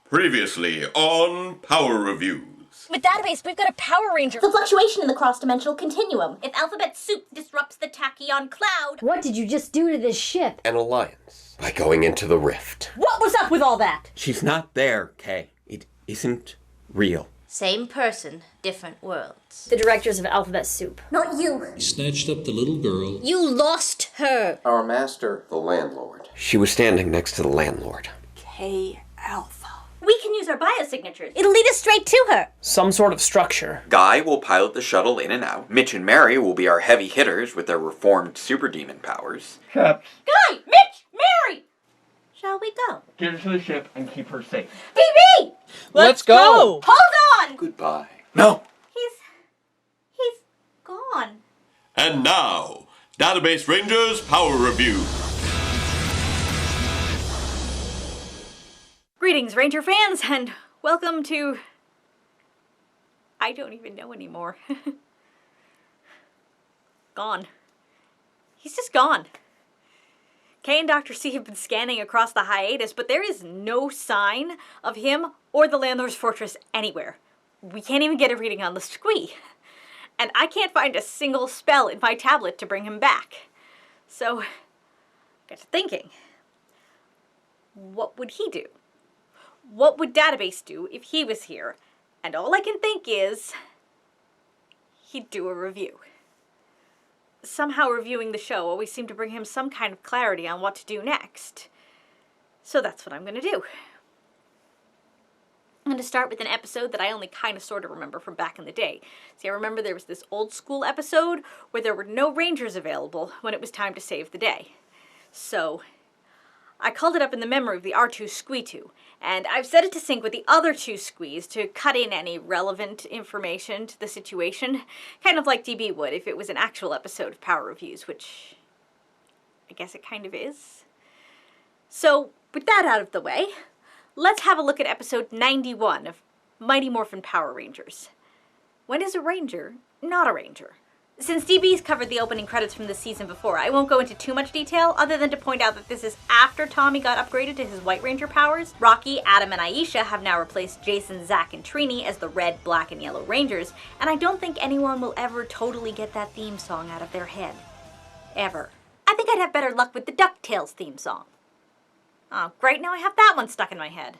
Previously on Power Reviews. With Database, we've got a Power Ranger. The fluctuation in the cross-dimensional continuum. If alphabet soup disrupts the tachyon cloud. What did you just do to this ship? An alliance. By going into the rift. What was up with all that? She's not there, Kay. It isn't real. Same person, different worlds. The directors of Alphabet Soup. Not you. He snatched up the little girl. You lost her. Our master, the landlord. She was standing next to the landlord. K Alpha. We can use our biosignatures. It'll lead us straight to her. Some sort of structure. Guy will pilot the shuttle in and out. Mitch and Mary will be our heavy hitters with their reformed super demon powers. Chaps. Guy! Mitch! Mary! Shall we go? Get her to the ship and keep her safe. BB! Let's go! Hold on! Goodbye. No! He's gone. And now, Database Rangers Power Review. Greetings, Ranger fans, and welcome to... I don't even know anymore. Gone. He's just gone. Kay and Dr. C have been scanning across the hiatus, but there is no sign of him or the Landlord's Fortress anywhere. We can't even get a reading on the squee. And I can't find a single spell in my tablet to bring him back. So, I got to thinking. What would he do? What would Database do if he was here? And all I can think is, he'd do a review. Somehow reviewing the show always seemed to bring him some kind of clarity on what to do next. So that's what I'm going to do. I'm going to start with an episode that I only kind of sort of remember from back in the day. See, I remember there was this old school episode where there were no Rangers available when it was time to save the day. So I called it up in the memory of the R2 Squee2, and I've set it to sync with the other two squees to cut in any relevant information to the situation, kind of like DB would if it was an actual episode of Power Reviews, which I guess it kind of is. So, with that out of the way, let's have a look at episode 91 of Mighty Morphin Power Rangers. When is a Ranger not a Ranger? Since DB's covered the opening credits from the season before, I won't go into too much detail other than to point out that this is after Tommy got upgraded to his White Ranger powers. Rocky, Adam, and Aisha have now replaced Jason, Zach, and Trini as the Red, Black, and Yellow Rangers, and I don't think anyone will ever totally get that theme song out of their head. Ever. I think I'd have better luck with the DuckTales theme song. Oh, great, now I have that one stuck in my head.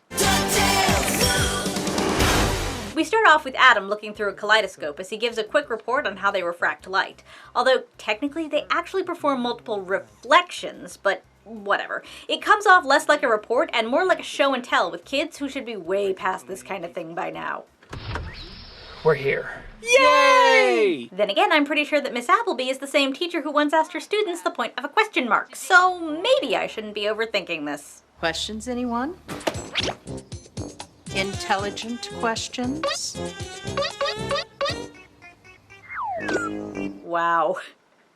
We start off with Adam looking through a kaleidoscope as he gives a quick report on how they refract light. Although, technically, they actually perform multiple reflections, but whatever. It comes off less like a report and more like a show and tell with kids who should be way past this kind of thing by now. We're here. Yay! Then again, I'm pretty sure that Miss Appleby is the same teacher who once asked her students the point of a question mark, so maybe I shouldn't be overthinking this. Questions, anyone? Intelligent questions? Wow.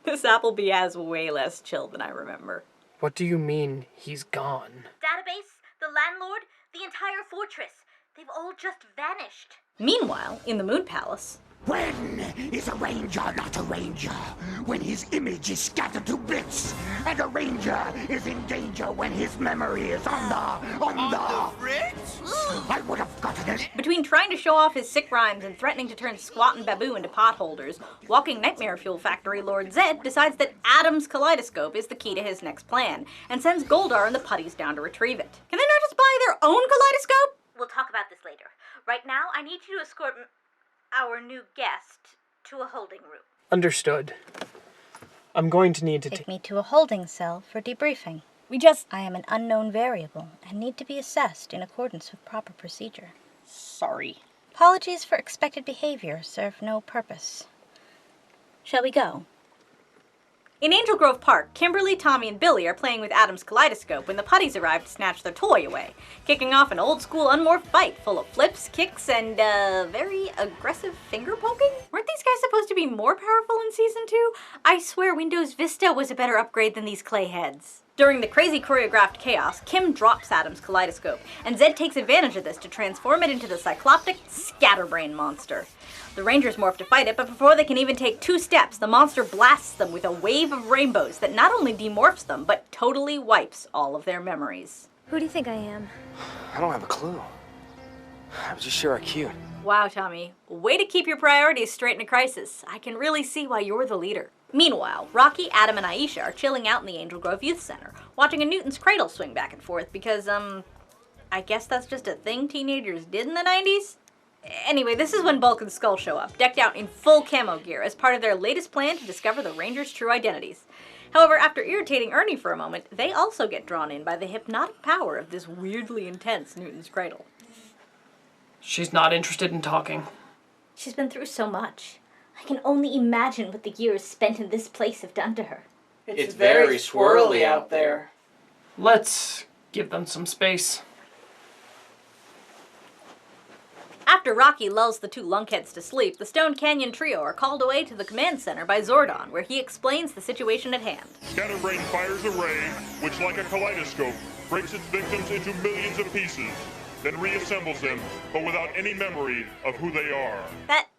Miss Appleby has way less chill than I remember. What do you mean he's gone? Database, the landlord, the entire fortress. They've all just vanished. Meanwhile, in the Moon Palace... When is a ranger not a ranger? When his image is scattered to bits, and a ranger is in danger when his memory is on the fritz? I would have gotten it. Between trying to show off his sick rhymes and threatening to turn Squat and Babu into potholders, Walking Nightmare Fuel Factory Lord Zed decides that Adam's kaleidoscope is the key to his next plan, and sends Goldar and the putties down to retrieve it. Can they not just buy their own kaleidoscope? We'll talk about this later. Right now, I need you to escort our new guest to a holding room. Understood. I'm going to need to take me to a holding cell for debriefing. I am an unknown variable and need to be assessed in accordance with proper procedure. Sorry. Apologies for expected behavior serve no purpose. Shall we go? In Angel Grove Park, Kimberly, Tommy, and Billy are playing with Adam's kaleidoscope when the putties arrive to snatch their toy away, kicking off an old-school unmorphed fight full of flips, kicks, and, very aggressive finger-poking? Weren't these guys supposed to be more powerful in Season 2? I swear Windows Vista was a better upgrade than these clay heads. During the crazy choreographed chaos, Kim drops Adam's kaleidoscope, and Zed takes advantage of this to transform it into the cycloptic Scatterbrain monster. The Rangers morph to fight it, but before they can even take 2 steps, the monster blasts them with a wave of rainbows that not only demorphs them, but totally wipes all of their memories. Who do you think I am? I don't have a clue. But you sure are cute. Wow, Tommy. Way to keep your priorities straight in a crisis. I can really see why you're the leader. Meanwhile, Rocky, Adam, and Aisha are chilling out in the Angel Grove Youth Center, watching a Newton's Cradle swing back and forth because, I guess that's just a thing teenagers did in the 90s? Anyway, this is when Bulk and Skull show up, decked out in full camo gear as part of their latest plan to discover the Rangers' true identities. However, after irritating Ernie for a moment, they also get drawn in by the hypnotic power of this weirdly intense Newton's Cradle. She's not interested in talking. She's been through so much. I can only imagine what the years spent in this place have done to her. It's very swirly out there. Let's give them some space. After Rocky lulls the two lunkheads to sleep, the Stone Canyon trio are called away to the command center by Zordon, where he explains the situation at hand. Scatterbrain fires a ray, which, like a kaleidoscope, breaks its victims into millions of pieces, then reassembles them, but without any memory of who they are. That's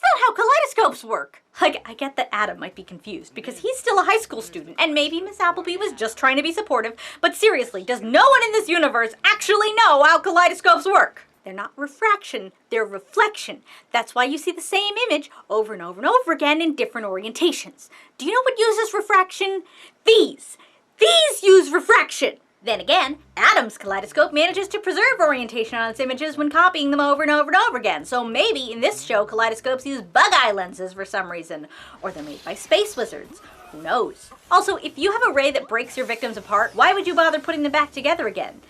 not how kaleidoscopes work! Like, I get that Adam might be confused, because he's still a high school student, and maybe Miss Appleby was just trying to be supportive, but seriously, does no one in this universe actually know how kaleidoscopes work? They're not refraction, they're reflection. That's why you see the same image over and over and over again in different orientations. Do you know what uses refraction? These! These use refraction! Then again, Adam's kaleidoscope manages to preserve orientation on its images when copying them over and over and over again. So maybe in this show, kaleidoscopes use bug-eye lenses for some reason. Or they're made by space wizards. Who knows? Also, if you have a ray that breaks your victims apart, why would you bother putting them back together again?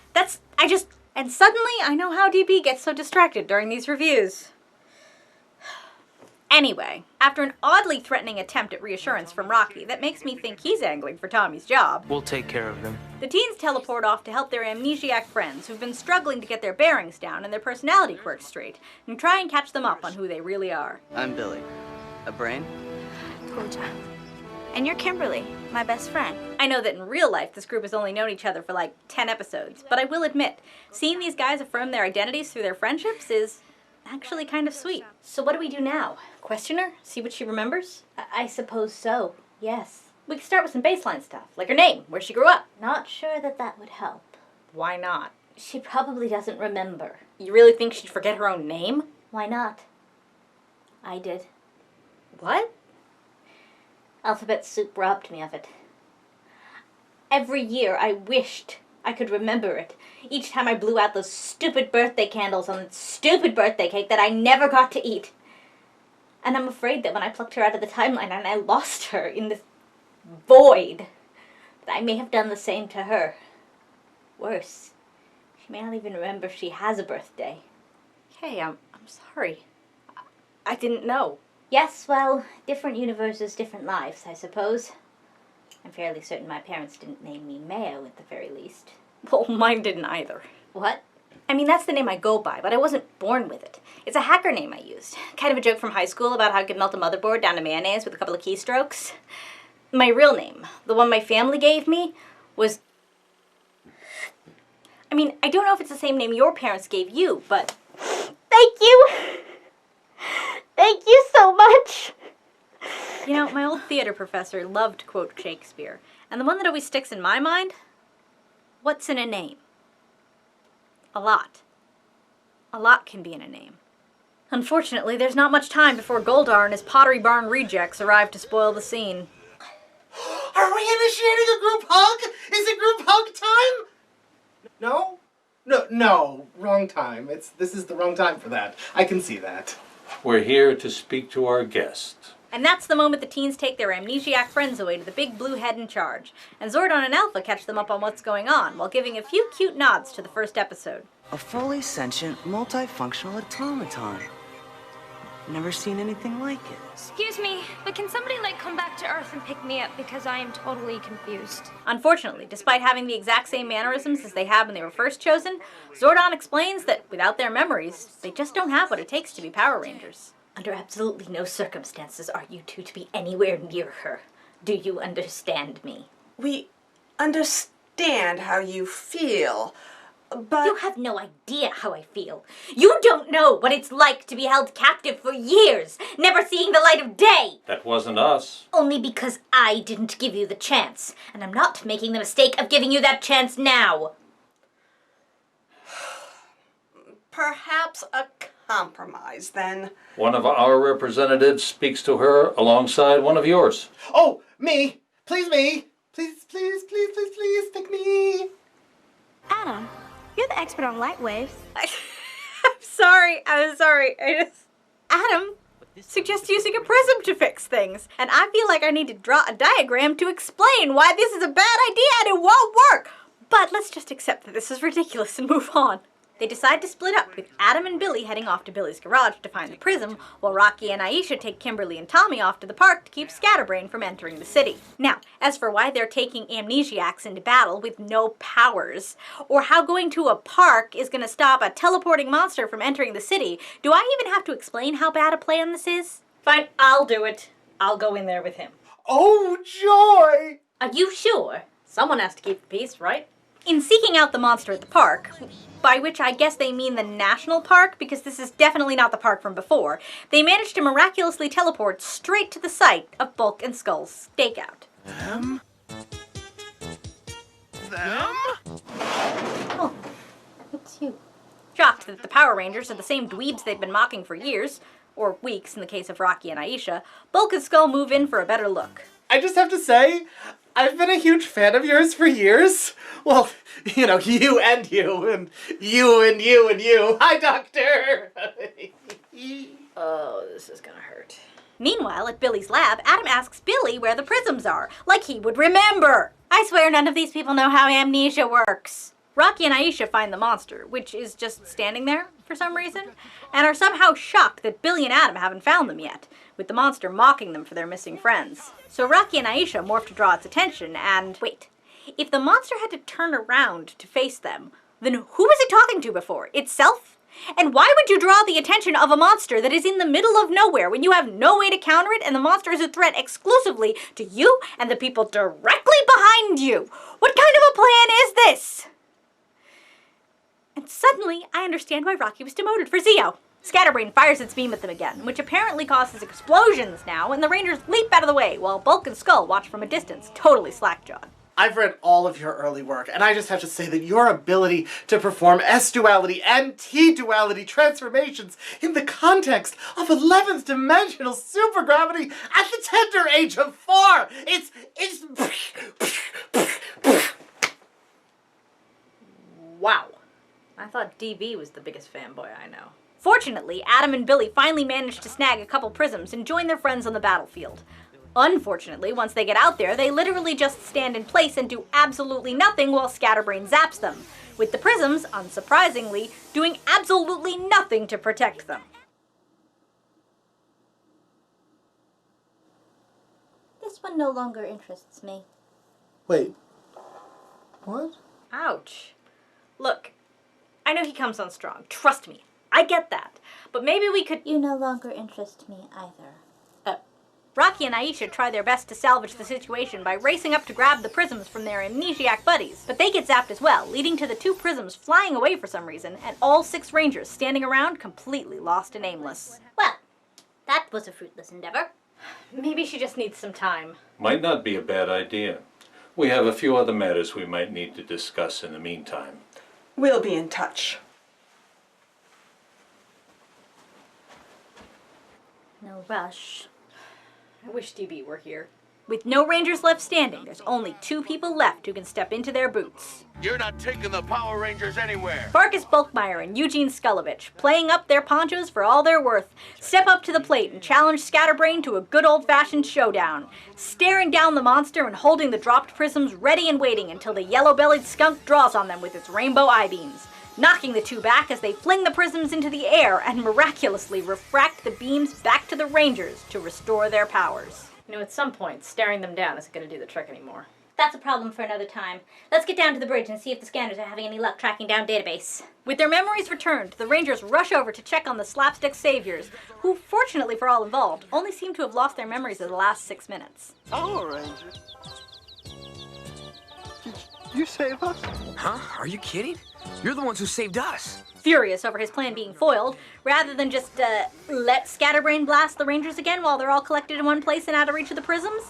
And suddenly I know how DP gets so distracted during these reviews. Anyway, after an oddly threatening attempt at reassurance from Rocky that makes me think he's angling for Tommy's job, We'll take care of them. the teens teleport off to help their amnesiac friends who've been struggling to get their bearings down and their personality quirks straight, and try and catch them up on who they really are. I'm Billy. A brain? Koja. And you're Kimberly, my best friend. I know that in real life this group has only known each other for like 10 episodes, but I will admit, seeing these guys affirm their identities through their friendships is actually kind of sweet. So what do we do now? Question her? See what she remembers? I suppose so, yes. We could start with some baseline stuff, like her name, where she grew up. Not sure that would help. Why not? She probably doesn't remember. You really think she'd forget her own name? Why not? I did. What? Alphabet soup robbed me of it. Every year I wished I could remember it. Each time I blew out those stupid birthday candles on the stupid birthday cake that I never got to eat. And I'm afraid that when I plucked her out of the timeline and I lost her in this void, that I may have done the same to her. Worse, she may not even remember she has a birthday. Hey, I'm sorry. I didn't know. Yes, well, different universes, different lives, I suppose. I'm fairly certain my parents didn't name me Mayo at the very least. Well, mine didn't either. What? I mean, that's the name I go by, but I wasn't born with it. It's a hacker name I used. Kind of a joke from high school about how I could melt a motherboard down to mayonnaise with a couple of keystrokes. My real name, the one my family gave me, was... I mean, I don't know if it's the same name your parents gave you, but... Thank you! Thank you so much! You know, my old theater professor loved to quote Shakespeare, and the one that always sticks in my mind, what's in a name? A lot. A lot can be in a name. Unfortunately, there's not much time before Goldar and his Pottery Barn rejects arrive to spoil the scene. Are we initiating a group hug? Is it group hug time? No? No, wrong time. This is the wrong time for that. I can see that. We're here to speak to our guest. And that's the moment the teens take their amnesiac friends away to the big blue head in charge. And Zordon and Alpha catch them up on what's going on, while giving a few cute nods to the first episode. A fully sentient, multifunctional automaton. Never seen anything like it. Excuse me, but can somebody, come back to Earth and pick me up because I am totally confused? Unfortunately, despite having the exact same mannerisms as they had when they were first chosen, Zordon explains that without their memories, they just don't have what it takes to be Power Rangers. Under absolutely no circumstances are you two to be anywhere near her. Do you understand me? We understand how you feel, but... You have no idea how I feel. You don't know what it's like to be held captive for years, never seeing the light of day. That wasn't us. Only because I didn't give you the chance, and I'm not making the mistake of giving you that chance now. Perhaps a compromise, then. One of our representatives speaks to her alongside one of yours. Oh, me! Please, me! Please, please, please, please, please, pick me! Adam, you're the expert on light waves. I'm sorry. Adam suggests using a prism to fix things, and I feel like I need to draw a diagram to explain why this is a bad idea and it won't work. But let's just accept that this is ridiculous and move on. They decide to split up, with Adam and Billy heading off to Billy's garage to find the prism, while Rocky and Aisha take Kimberly and Tommy off to the park to keep Scatterbrain from entering the city. Now, as for why they're taking amnesiacs into battle with no powers, or how going to a park is going to stop a teleporting monster from entering the city, do I even have to explain how bad a plan this is? Fine, I'll do it. I'll go in there with him. Oh, joy! Are you sure? Someone has to keep the peace, right? In seeking out the monster at the park, by which I guess they mean the national park, because this is definitely not the park from before, they managed to miraculously teleport straight to the site of Bulk and Skull's stakeout. Them? Oh, it's you. Shocked that the Power Rangers are the same dweebs they've been mocking for years, or weeks in the case of Rocky and Aisha, Bulk and Skull move in for a better look. I just have to say, I've been a huge fan of yours for years. Well, you know, you and you, and you and you and you. Hi, Doctor! Oh, this is gonna hurt. Meanwhile, at Billy's lab, Adam asks Billy where the prisms are, like he would remember. I swear none of these people know how amnesia works. Rocky and Aisha find the monster, which is just standing there for some reason, and are somehow shocked that Billy and Adam haven't found them yet, with the monster mocking them for their missing friends. So Rocky and Aisha morph to draw its attention and... Wait, if the monster had to turn around to face them, then who was it talking to before? Itself? And why would you draw the attention of a monster that is in the middle of nowhere when you have no way to counter it and the monster is a threat exclusively to you and the people directly behind you? What kind of a plan is this? And suddenly, I understand why Rocky was demoted for Zeo. Scatterbrain fires its beam at them again, which apparently causes explosions now, and the Rangers leap out of the way, while Bulk and Skull watch from a distance, totally slack-jawed. I've read all of your early work, and I just have to say that your ability to perform S-duality and T-duality transformations in the context of 11th dimensional supergravity at the tender age of 4, it's... Wow. I thought DB was the biggest fanboy I know. Fortunately, Adam and Billy finally manage to snag a couple prisms and join their friends on the battlefield. Unfortunately, once they get out there, they literally just stand in place and do absolutely nothing while Scatterbrain zaps them, with the prisms, unsurprisingly, doing absolutely nothing to protect them. This one no longer interests me. Wait. What? Ouch. Look, I know he comes on strong. Trust me. I get that. But maybe we could... You no longer interest me either. Rocky and Aisha try their best to salvage the situation by racing up to grab the prisms from their amnesiac buddies, but they get zapped as well, leading to the 2 prisms flying away for some reason, and all 6 Rangers standing around completely lost and aimless. Well, that was a fruitless endeavor. Maybe she just needs some time. Might not be a bad idea. We have a few other matters we might need to discuss in the meantime. We'll be in touch. No rush. I wish DB were here. With no Rangers left standing, there's only 2 people left who can step into their boots. You're not taking the Power Rangers anywhere. Farkas Bulkmeyer and Eugene Skullovich, playing up their ponchos for all they're worth, step up to the plate and challenge Scatterbrain to a good old-fashioned showdown, staring down the monster and holding the dropped prisms ready and waiting until the yellow-bellied skunk draws on them with its rainbow eye-beams, knocking the 2 back as they fling the prisms into the air and miraculously refract the beams back to the Rangers to restore their powers. You know, at some point, staring them down isn't going to do the trick anymore. That's a problem for another time. Let's get down to the bridge and see if the scanners are having any luck tracking down database. With their memories returned, the Rangers rush over to check on the slapstick saviors, who, fortunately for all involved, only seem to have lost their memories in the last 6 minutes. Power Rangers? Did you save us? Huh? Are you kidding? You're the ones who saved us. Furious over his plan being foiled, rather than just, let Scatterbrain blast the Rangers again while they're all collected in one place and out of reach of the prisms,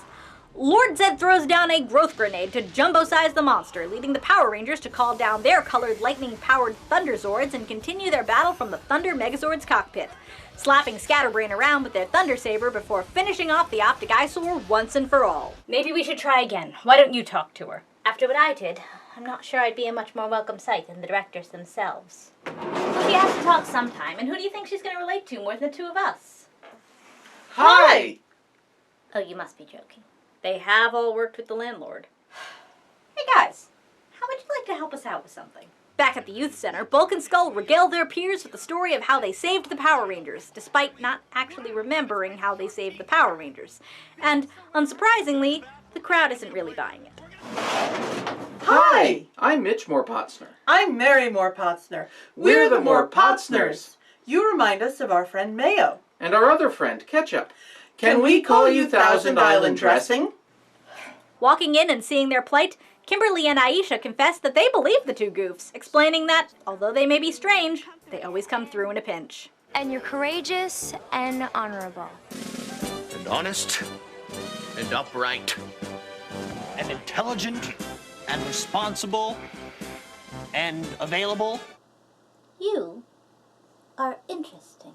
Lord Zed throws down a growth grenade to jumbo-size the monster, leading the Power Rangers to call down their colored lightning-powered Thunder Zords and continue their battle from the Thunder Megazord's cockpit, slapping Scatterbrain around with their Thunder Saber before finishing off the Optic Eyesore once and for all. Maybe we should try again. Why don't you talk to her? After what I did, I'm not sure I'd be a much more welcome sight than the directors themselves. Well, she has to talk sometime, and who do you think she's going to relate to more than the two of us? Hi! Oh, you must be joking. They have all worked with the landlord. Hey guys, how would you like to help us out with something? Back at the youth center, Bulk and Skull regale their peers with the story of how they saved the Power Rangers, despite not actually remembering how they saved the Power Rangers. And, unsurprisingly, the crowd isn't really buying it. Hi! I'm Mitch Morpotsner. I'm Mary Morpotsner. We're the Morpotsners. You remind us of our friend Mayo. And our other friend, Ketchup. Can we call you Thousand Island Dressing? Walking in and seeing their plight, Kimberly and Aisha confess that they believe the two goofs, explaining that, although they may be strange, they always come through in a pinch. And you're courageous and honorable. And honest. And upright. And intelligent. And responsible. And available. You are interesting.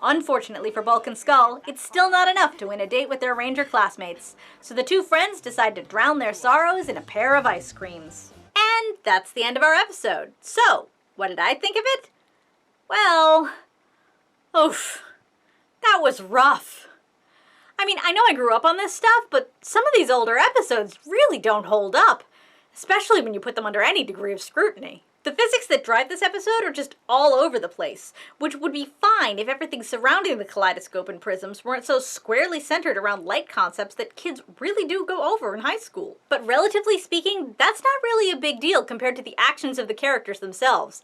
Unfortunately for Bulk and Skull, it's still not enough to win a date with their Ranger classmates, so the two friends decide to drown their sorrows in a pair of ice creams. And that's the end of our episode. So, what did I think of it? Well, oof, that was rough. I mean, I know I grew up on this stuff, but some of these older episodes really don't hold up, especially when you put them under any degree of scrutiny. The physics that drive this episode are just all over the place, which would be fine if everything surrounding the kaleidoscope and prisms weren't so squarely centered around light concepts that kids really do go over in high school. But relatively speaking, that's not really a big deal compared to the actions of the characters themselves.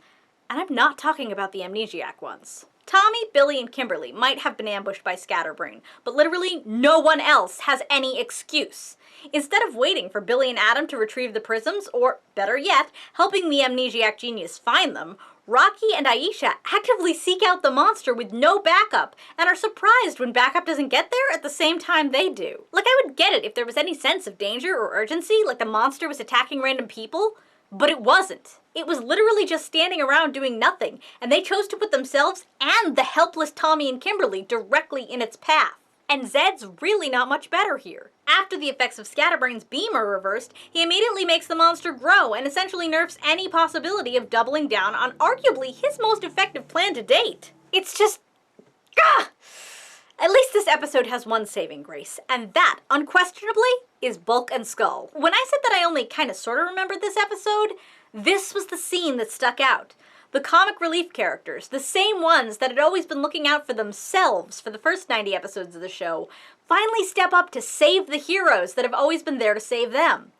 And I'm not talking about the amnesiac ones. Tommy, Billy, and Kimberly might have been ambushed by Scatterbrain, but literally no one else has any excuse. Instead of waiting for Billy and Adam to retrieve the prisms, or, better yet, helping the amnesiac genius find them, Rocky and Aisha actively seek out the monster with no backup, and are surprised when backup doesn't get there at the same time they do. Like, I would get it if there was any sense of danger or urgency, like the monster was attacking random people, but it wasn't. It was literally just standing around doing nothing, and they chose to put themselves and the helpless Tommy and Kimberly directly in its path. And Zed's really not much better here. After the effects of Scatterbrain's beam are reversed, he immediately makes the monster grow and essentially nerfs any possibility of doubling down on arguably his most effective plan to date. It's just... Gah! At least this episode has one saving grace, and that, unquestionably, is Bulk and Skull. When I said that I only kinda sorta remembered this episode, this was the scene that stuck out. The comic relief characters, the same ones that had always been looking out for themselves for the first 90 episodes of the show, finally step up to save the heroes that have always been there to save them.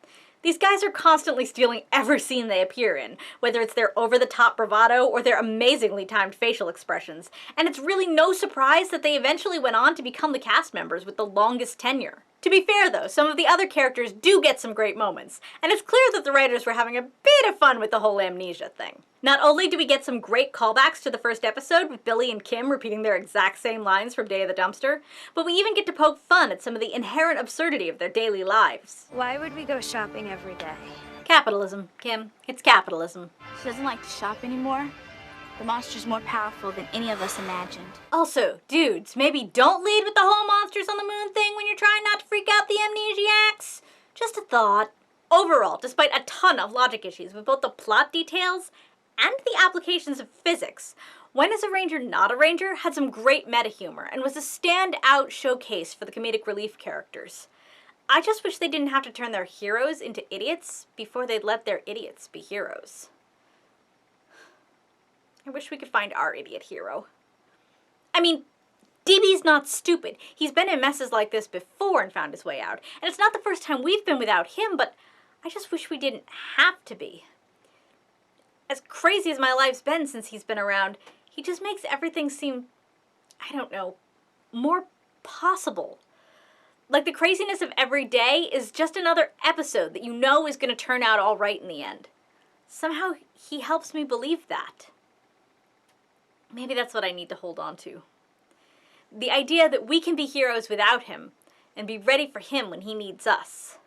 These guys are constantly stealing every scene they appear in, whether it's their over-the-top bravado or their amazingly timed facial expressions, and it's really no surprise that they eventually went on to become the cast members with the longest tenure. To be fair though, some of the other characters do get some great moments, and it's clear that the writers were having a bit of fun with the whole amnesia thing. Not only do we get some great callbacks to the first episode with Billy and Kim repeating their exact same lines from Day of the Dumpster, but we even get to poke fun at some of the inherent absurdity of their daily lives. Why would we go shopping every day? Capitalism, Kim. It's capitalism. She doesn't like to shop anymore. The monster's more powerful than any of us imagined. Also, dudes, maybe don't lead with the whole monsters on the moon thing when you're trying not to freak out the amnesiacs. Just a thought. Overall, despite a ton of logic issues with both the plot details and the applications of physics, When Is a Ranger Not a Ranger had some great meta humor and was a standout showcase for the comedic relief characters. I just wish they didn't have to turn their heroes into idiots before they'd let their idiots be heroes. I wish we could find our idiot hero. I mean, DB's not stupid. He's been in messes like this before and found his way out. And it's not the first time we've been without him, but I just wish we didn't have to be. As crazy as my life's been since he's been around, he just makes everything seem, I don't know, more possible. Like the craziness of every day is just another episode that you know is going to turn out all right in the end. Somehow he helps me believe that. Maybe that's what I need to hold on to. the idea that we can be heroes without him and be ready for him when he needs us.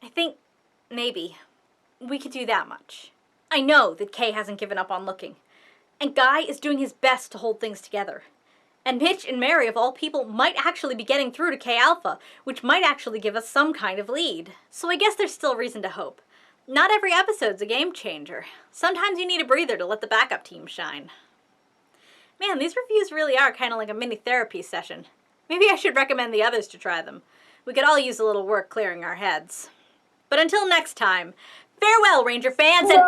I think, maybe, we could do that much. I know that Kay hasn't given up on looking, and Guy is doing his best to hold things together. And Mitch and Mary, of all people, might actually be getting through to K Alpha, which might actually give us some kind of lead. So I guess there's still reason to hope. Not every episode's a game changer. Sometimes you need a breather to let the backup team shine. Man, these reviews really are kind of like a mini therapy session. Maybe I should recommend the others to try them. We could all use a little work clearing our heads. But until next time, farewell, Ranger fans, and...